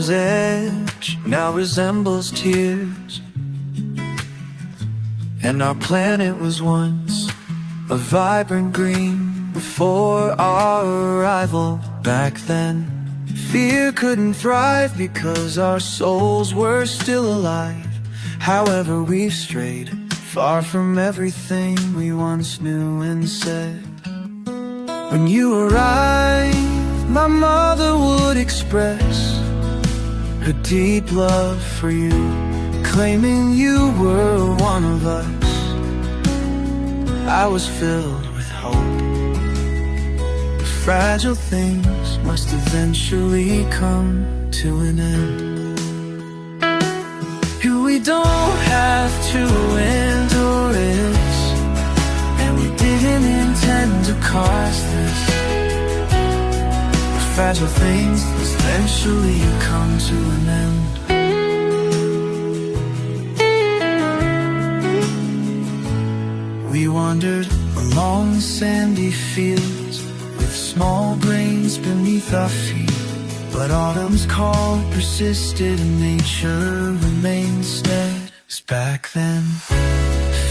time's edge now resembles tears. And our planet was once a vibrant green before our arrival. Back then, fear couldn't thrive because our souls were still alive. However, we've strayed far from everything we once knew and said. When you arrived, my mother would express her deep love for you, claiming you were one of us. I was filled with hope, but fragile things must eventually come to an end. We don't have to endure this, and we didn't intend to cause this. But fragile things must eventually come to an end. We wandered along sandy fields with small grains beneath our feet. But autumn's call persisted and nature remained steadfast. Back then,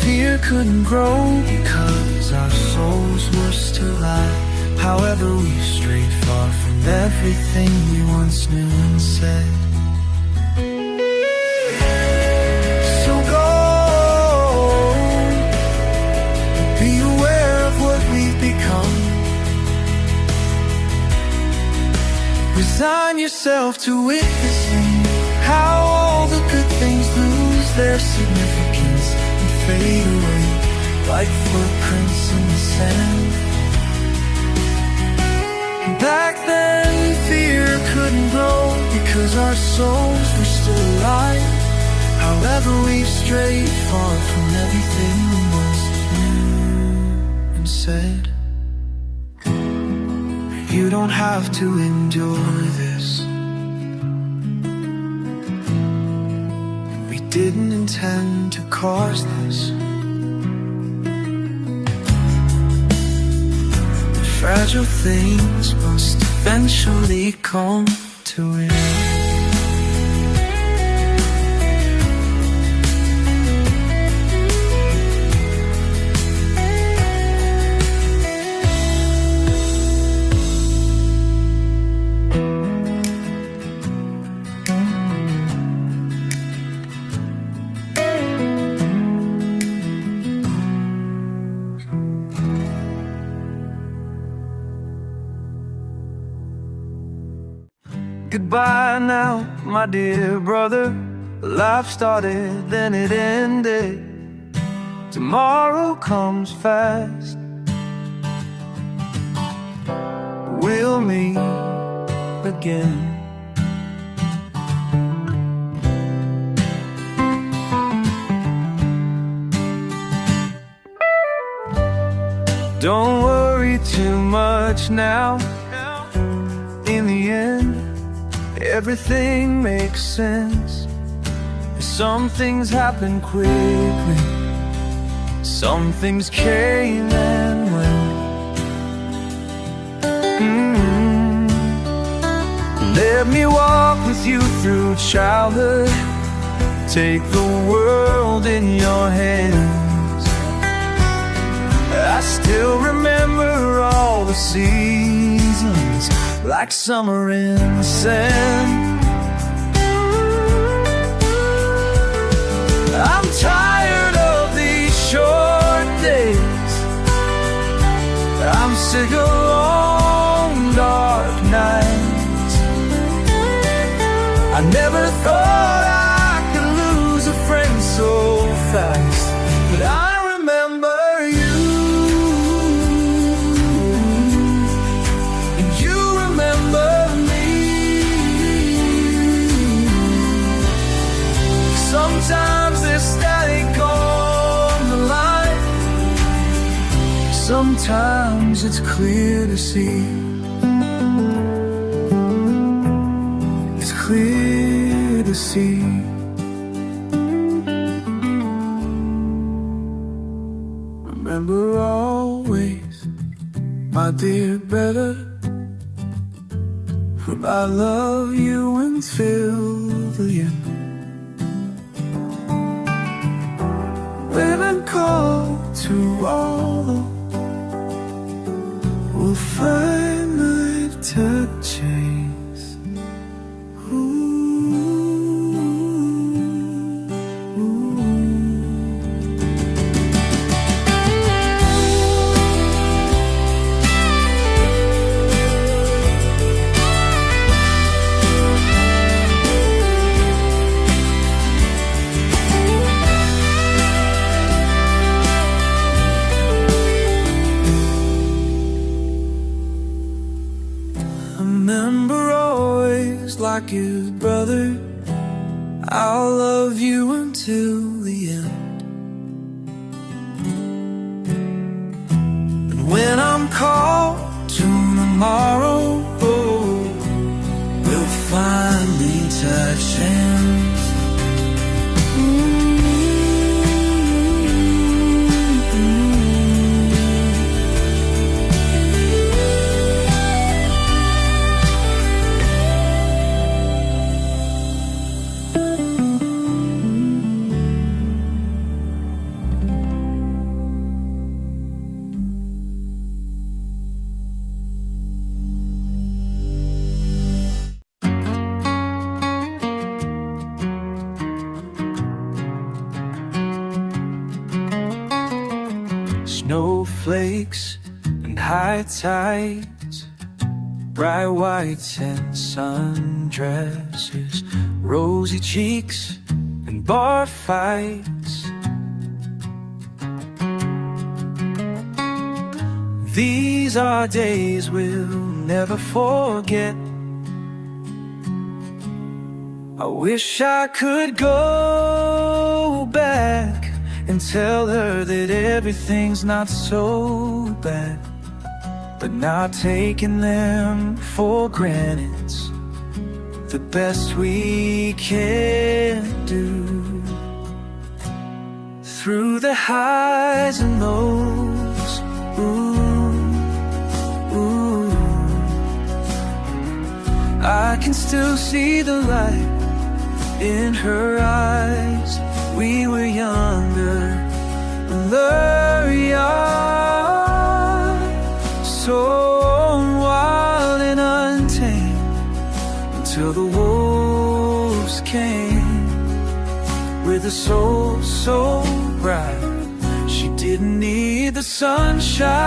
fear couldn't grow because our souls were still alive. However, we strayed far from everything we once knew and said. So go, be aware of what we've become. Resign yourself to witnessing how all the good things lose their significance and fade away like footprints in the sand. Back then, fear couldn't grow because our souls were still alive. However, we've strayed far from everything we once knew and said. You don't have to endure this. We didn't intend to cause this. Fragile things must eventually come to an end. Goodbye now, my dear brother. Life started, then it ended. Tomorrow comes fast. We'll meet again. Don't worry too much now. In the end, everything makes sense. Some things happen quickly, some things came and went. Let me walk with you through childhood. Take the world in your hands. I still remember all the seasons, like summer in the sand. I'm tired of these short days. I'm sick of long dark nights. I never thought I could lose a friend so fast, but I remember you, and you remember me. Sometimes there's static on the line, sometimes it's clear to see. It's clear to see. Remember always, my dear brother. I love you until the end. When I'm called to all, we'll find my touches. Ooh. Remember always, like your brother, I'll love you until the end. And when I'm called to tomorrow, we'll finally touch hands. Snowflakes and high tides, bright whites and sundresses, rosy cheeks and bar fights. These are days we'll never forget. I wish I could go back and tell her that everything's not so bad, but not taking them for granted's the best we can do. Through the highs and lows, ooh, ooh, I can still see the light in her eyes. We were younger, blurry-eyed, so wild and untamed, until the wolves came with a soul so bright she didn't need the sunshine.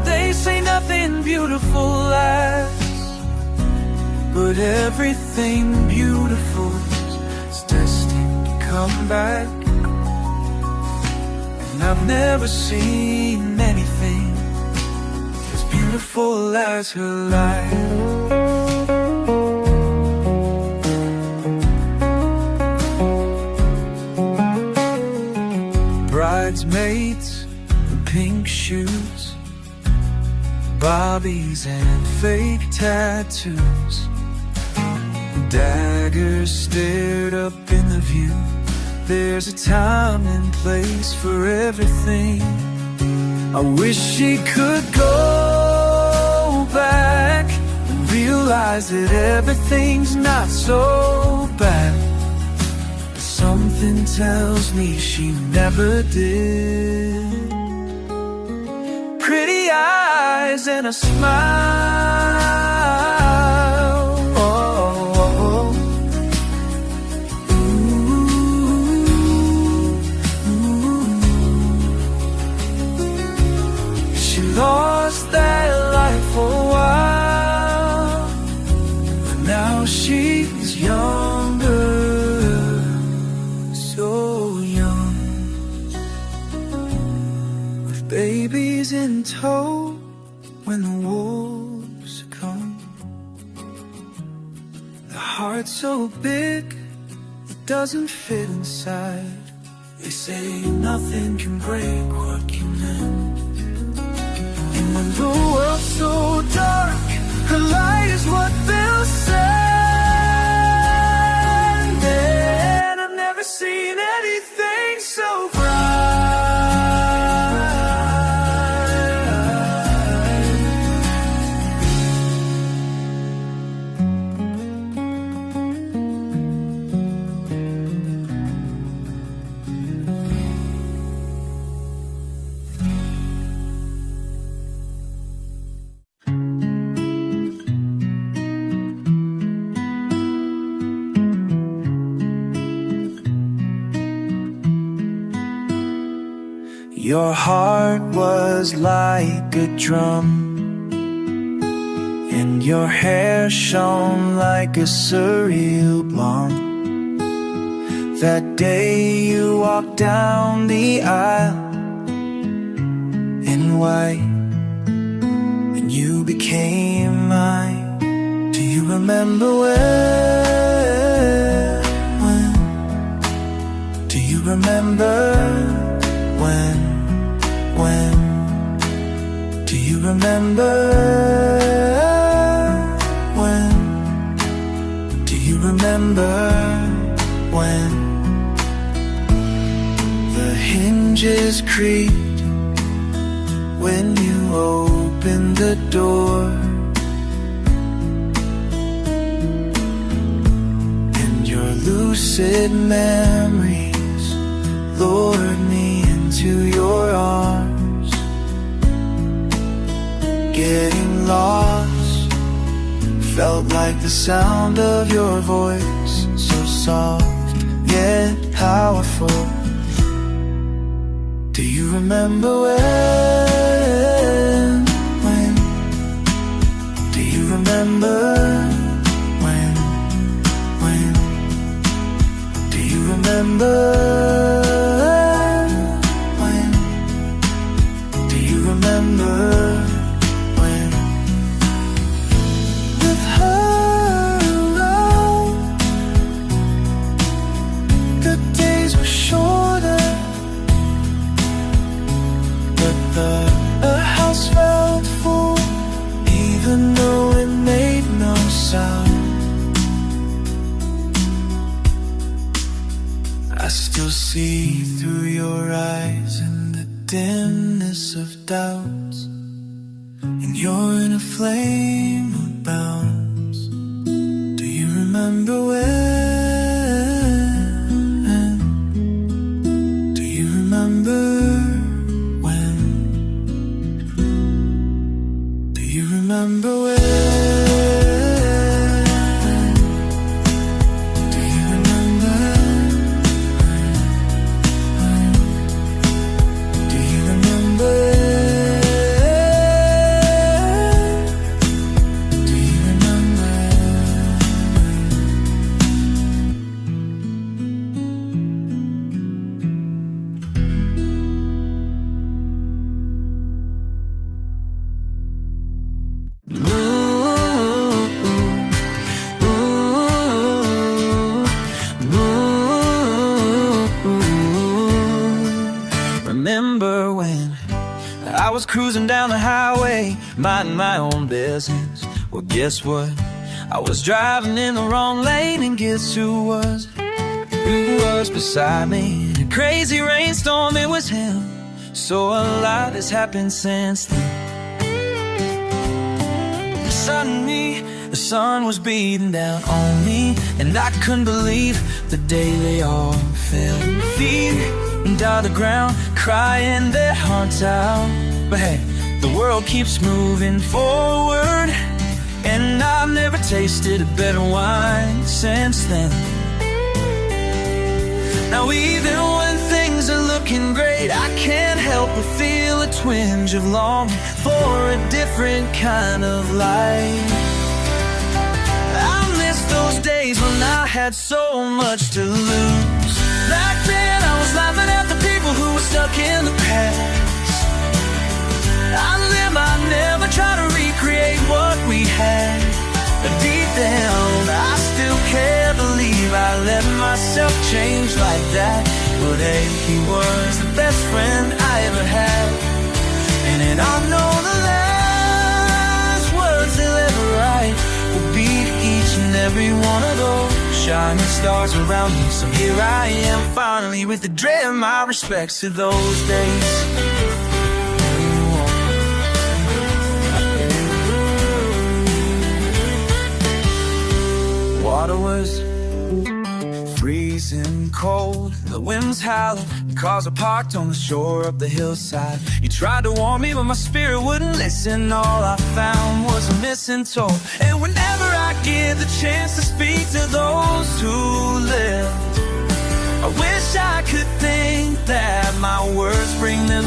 They say nothing beautiful lasts, but everything beautiful is destined to come back. And I've never seen anything as beautiful as her life. Bridesmaids in pink shoes, bobbies and fake tattoos, daggers stared up in the view. There's a time and place for everything. I wish she could go back and realize that everything's not so bad. Something tells me she never did. Pretty eyes and a smile, oh, oh, oh. Ooh, ooh. She lost that life for a while, but now she's younger, so young, with babies in tow when the wolves come. The heart so big it doesn't fit inside. They say nothing can break what can mend. And when the world's so dark, her light is what they'll send. And I've never seen anything so bright. Your heart was like a drum, and your hair shone like a surreal blonde. That day you walked down the aisle in white, and you became mine. Do you remember when? Do you remember when? Do you remember when? Do you remember when? The hinges creaked when you opened the door, and your lucid memories lured me into your arms. Getting lost felt like the sound of your voice, so soft yet powerful. Do you remember when? Do you remember when? Do you remember when? Do you remember when? With her around, the days were shorter, but the house felt full, even though it made no sound. I still see through your eyes in the dimness of doubts, and you're in a flame of bounds. Do you remember when? Do you remember when? Do you remember when? Do you remember when? Do you remember? Do you remember? Remember when I was cruising down the highway, minding my own business? Well, guess what? I was driving in the wrong lane, and guess who was beside me? In a crazy rainstorm, it was him. So a lot has happened since then. Suddenly, the sun was beating down on me, and I couldn't believe the day they all fell. Feet to the ground, crying their hearts out. But hey, the world keeps moving forward, and I've never tasted a better wine since then. Now even when things are looking great, I can't help but feel a twinge of longing for a different kind of life. I miss those days when I had so much to lose. Back then I was laughing at the people who were stuck in the past. I'd never try to recreate what we had. But deep down, I still can't believe I let myself change like that. But hey, he was the best friend I ever had. And I know the last words they'll ever write will be each and every one of those shining stars around me. So here I am, finally, with the dread of my respects to those days. Water was freezing cold, the wind's howling, the cars are parked on the shore up the hillside. You tried to warn me, but my spirit wouldn't listen. All I found was a mistletoe. And whenever I get the chance to speak to those who lived, I wish I could think that my words bring them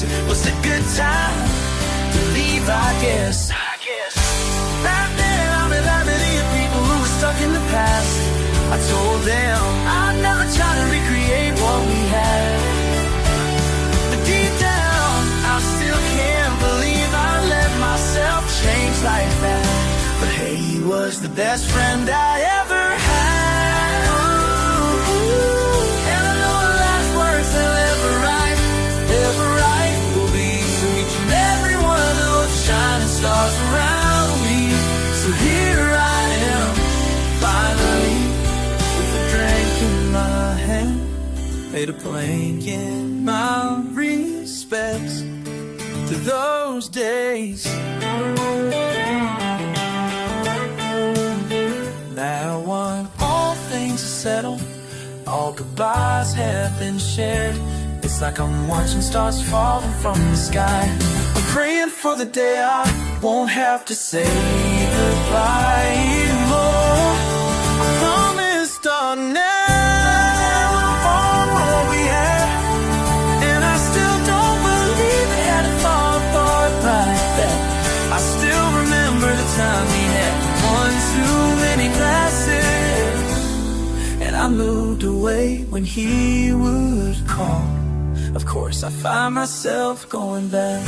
It was a good time to leave, I guess. Back then, I'm with that many people who were stuck in the past. I told them I'd never try to recreate what we had. But deep down, I still can't believe I let myself change like that. But hey, he was the best friend I ever had. And I know the last words they'll ever write will be to each and every one of those shining stars around me. So here I am, finally, with a drink in my hand, made a blanket my respects to those days. Now when all things are settled, all goodbyes have been shared, it's like I'm watching stars falling from the sky. I'm praying for the day I won't have to say goodbye anymore. I promised I'll never fall what we had, and I still don't believe it had to fall apart like that. I still remember the time we had one too many glasses, and I moved away when he would call. Of course, I find myself going back.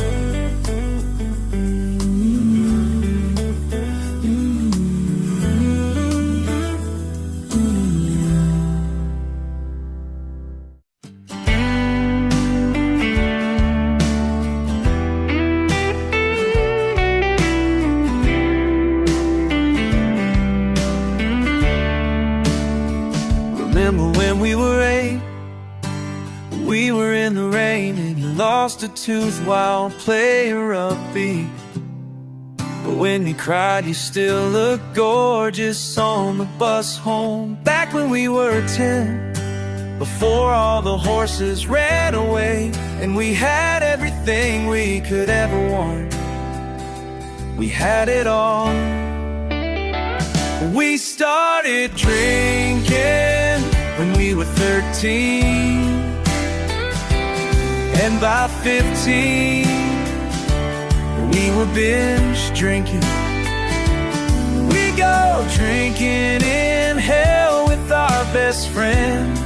Remember when we were 8? We were in the rain and you lost a tooth while player upbeat. But when you cried, you still looked gorgeous on the bus home. Back when we were 10, before all the horses ran away, and we had everything we could ever want. We had it all. We started drinking when we were 13, and by 15, we were binge drinking. We go drinking in hell with our best friends.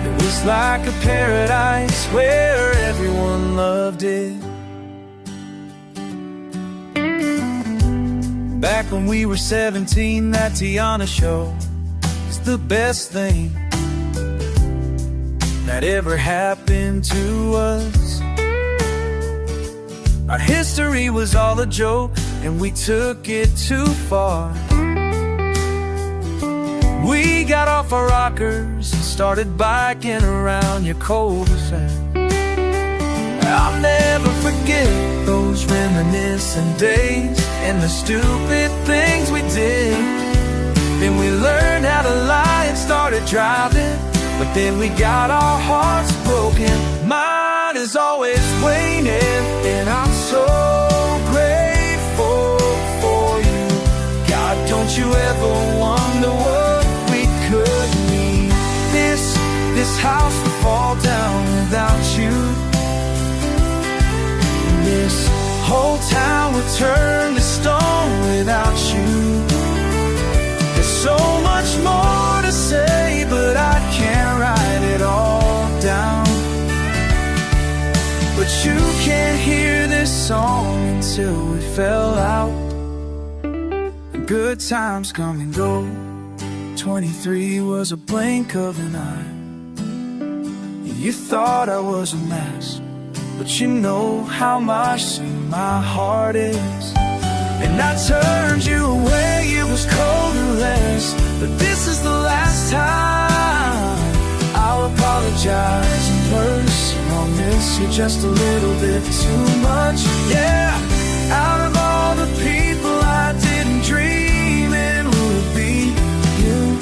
It was like a paradise where everyone loved it. Back when we were 17, that Tiana show is the best thing that ever happened to us. Our history was all a joke, and we took it too far. We got off our rockers and started biking around your cul-de-sac. I'll never forget those reminiscing days and the stupid things we did. Then we learned how to lie and started driving, but then we got our hearts broken. Mine is always waning, and I'm so grateful for you. God, don't you ever wonder what we could need. This house would fall down without you. This whole town would turn to stone without you. There's so much more to say, but I can't write it all down. But you can't hear this song until we fell out. The good times come and go. 23 was a blink of an eye. You thought I was a mess, but you know how much my heart is. And I turned you away, it was cold and less, but this is the last time. I'll apologize in person, I'll miss you just a little bit too much. Yeah, out of all the people I didn't dream it would be you.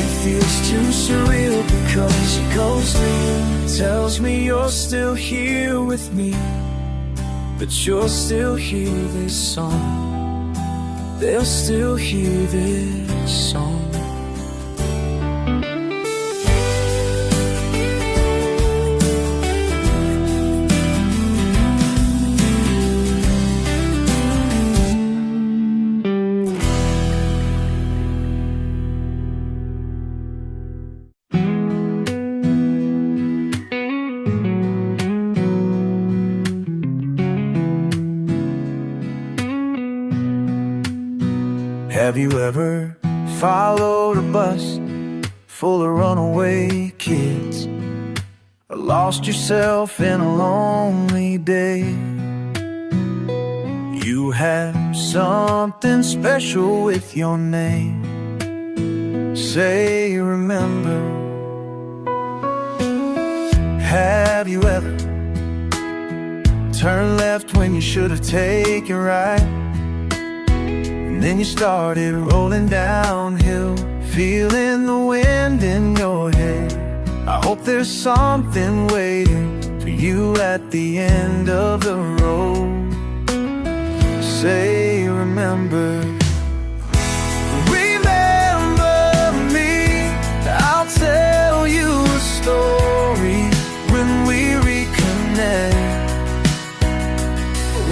It feels too surreal because your ghost tells me you're still here with me, but you'll still hear this song. They'll still hear this song. Have you ever followed a bus full of runaway kids, or lost yourself in a lonely day? You have something special with your name. Say you remember. Have you ever turned left when you should have taken right, and then you started rolling downhill, feeling the wind in your hair? I hope there's something waiting for you at the end of the road. Say you remember. Remember me, I'll tell you a story. When we reconnect,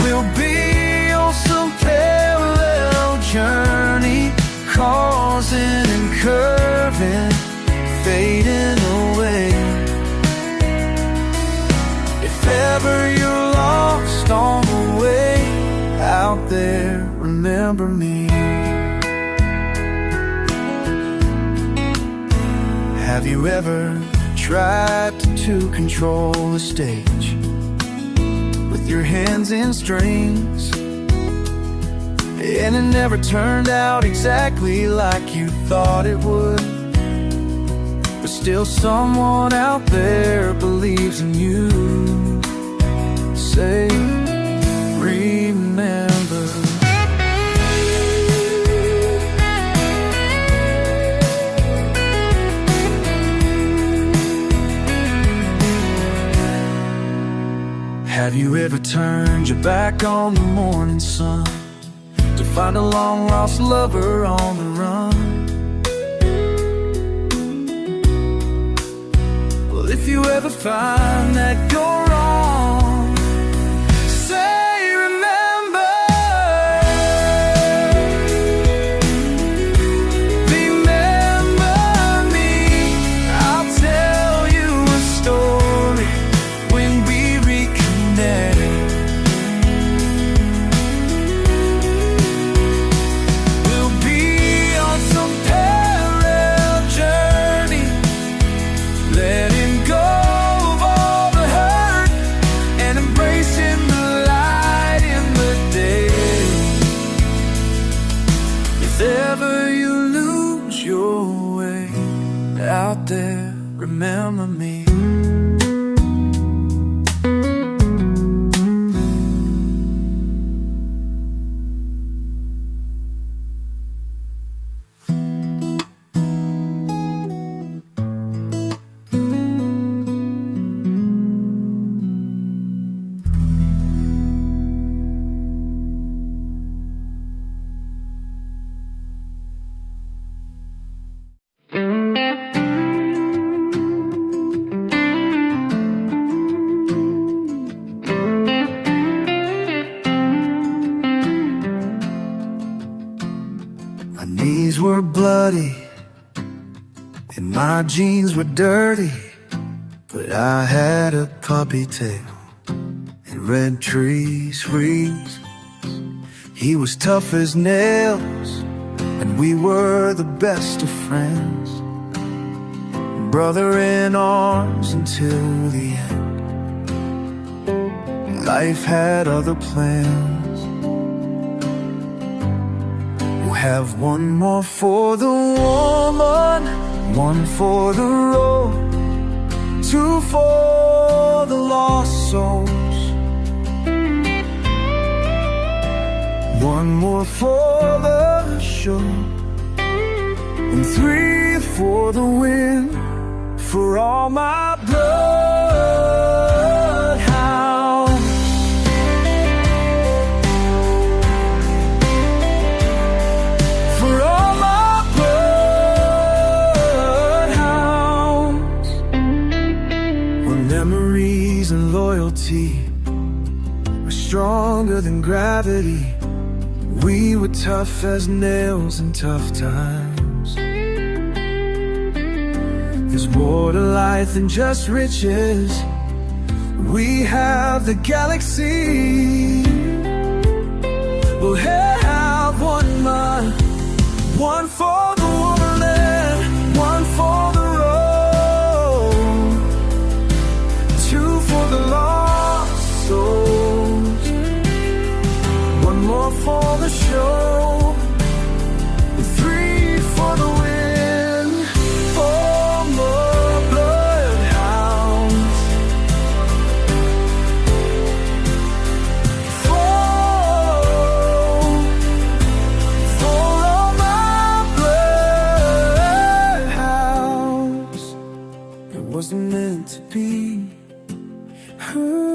we'll be on some parallel journey, causing and curving, fading away. If ever you're lost on the way out there, remember me. Have you ever tried to control the stage with your hands in strings, and it never turned out exactly like you thought it would? But still someone out there believes in you. Say, remember. Have you ever turned your back on the morning sun to find a long-lost lover on the run? Well, if you ever find that you're wrong, say remember. Remember me, I'll tell you a story. When we we'll be on some parallel journey, letting go of all the hurt and embracing the light in the day. If ever you lose your way out there, remember me. My knees were bloody and my jeans were dirty, but I had a puppy tail and red trees freeze. He was tough as nails and we were the best of friends, brother in arms until the end. Life had other plans. Have one more for the woman, one for the road, two for the lost souls, one more for the show, and three for the win, for all my bloodhounds. Memories and loyalty were stronger than gravity. We were tough as nails in tough times. There's more to life than just riches. We have the galaxy. We'll have one mind, One for the woman, one for the road, two for the lost souls, one more for the show, three for the win, four more bloodhounds, four for all my bloodhounds. It wasn't meant to be hers.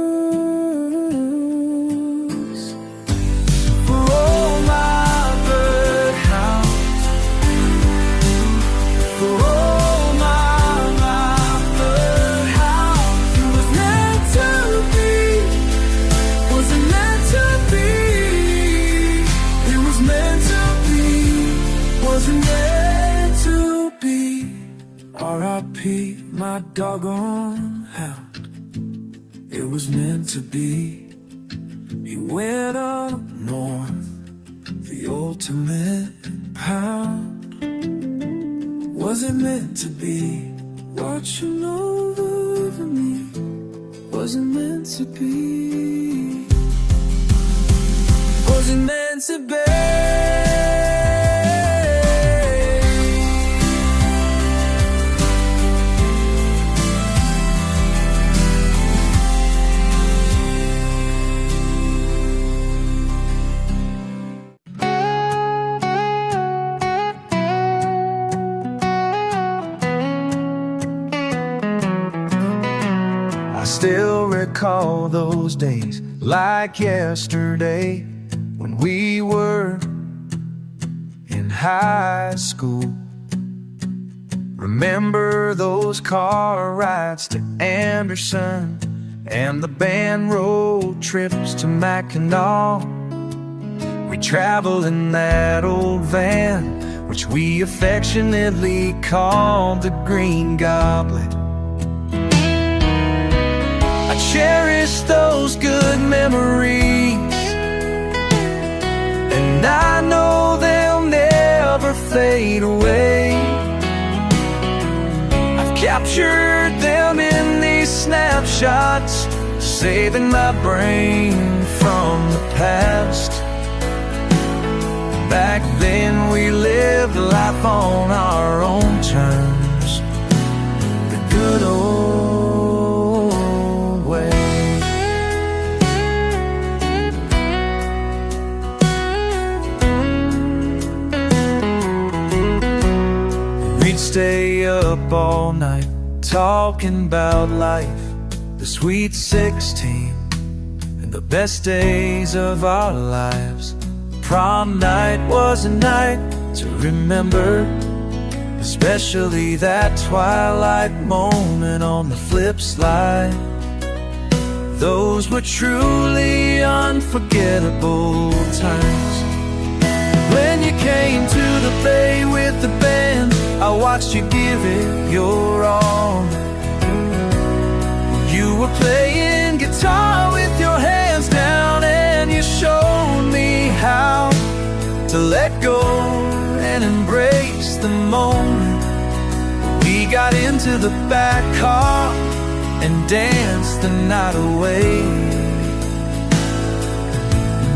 For all my bloodhounds, for all my bloodhounds. It was meant to be, wasn't meant to be. It was meant to be, wasn't meant to be. R.I.P. my doggone hound. It was meant to be. He went up north, the ultimate pound. Wasn't meant to be watching over me. Wasn't meant to be. Wasn't meant to be. I still recall those days like yesterday, when we were in high school. Remember those car rides to Anderson and the band road trips to Mackinac. We traveled in that old van, which we affectionately called the Green Goblet. I cherish those good memories, and I know they'll never fade away. I've captured them in these snapshots, saving my brain from the past. Back then we lived life on our own terms, the good old way. We'd stay up all night talking about life, the sweet 16 and the best days of our lives. Prom night was a night to remember, especially that twilight moment on the flip slide. Those were truly unforgettable times. When you came to the bay with the band, I watched you give it your all. You were playing guitar with your hands down, and you showed me how to let go and embrace the moment. We got into the back car and danced the night away.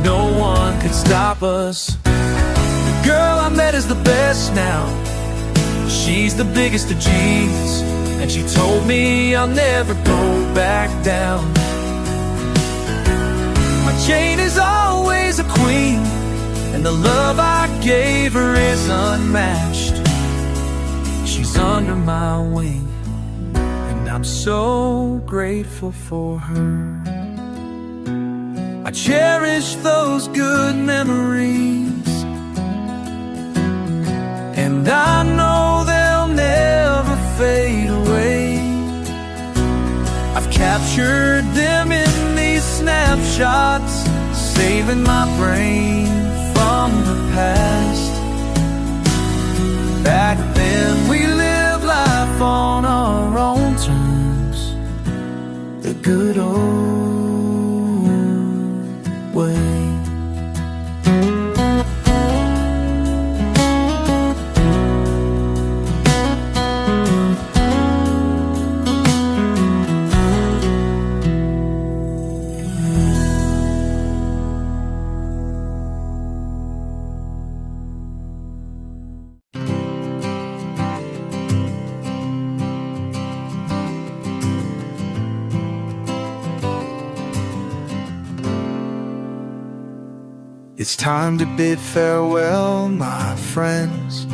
No one could stop us. The girl I met is the best now. She's the biggest of G's, and she told me I'll never go back down. My Jane is always a queen, and the love I gave her is unmatched. She's under my wing, and I'm so grateful for her. I cherish those good memories, and I know they'll never fade away. I've captured them in these snapshots, saving my brain from the past. Back then we lived life on our own terms, the good old way. It's time to bid farewell, my friends,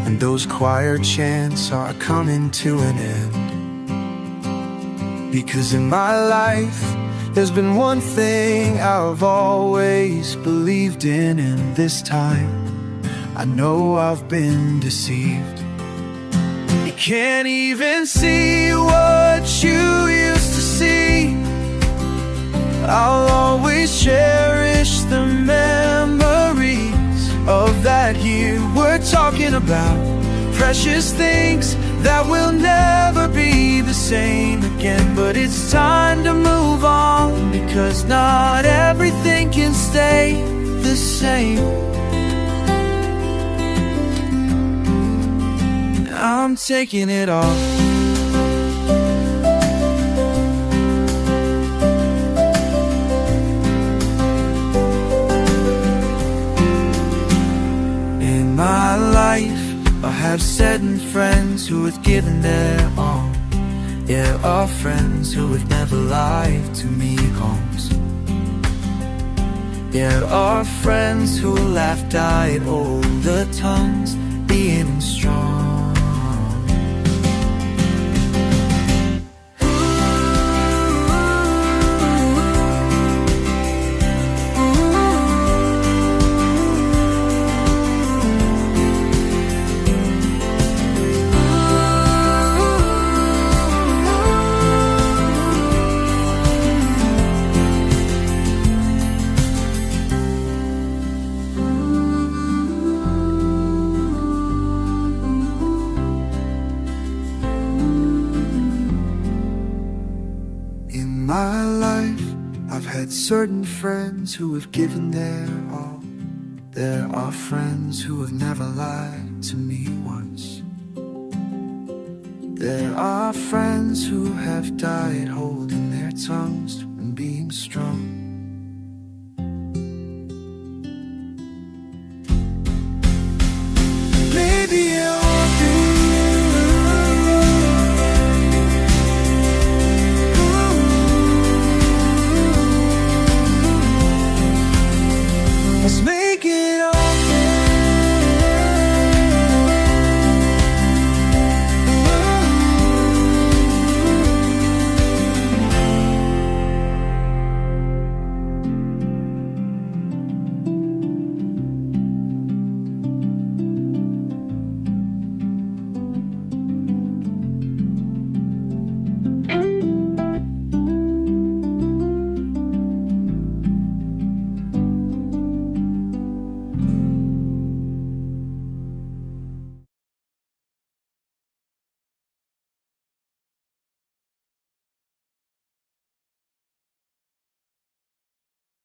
and those choir chants are coming to an end. Because in my life, there's been one thing I've always believed in, and this time, I know I've been deceived. You can't even see what you used to see. I'll always cherish the memories of that year. We're talking about precious things that will never be the same again. But it's time to move on, because not everything can stay the same. I'm taking it off. In my life, I have certain friends who have given their all. There are friends who have never lied to me once. There are friends who laugh, died, hold the tongues, being strong. In my life, I've had certain friends who have given their all. There are friends who have never lied to me once. There are friends who have died holding their tongues and being strong.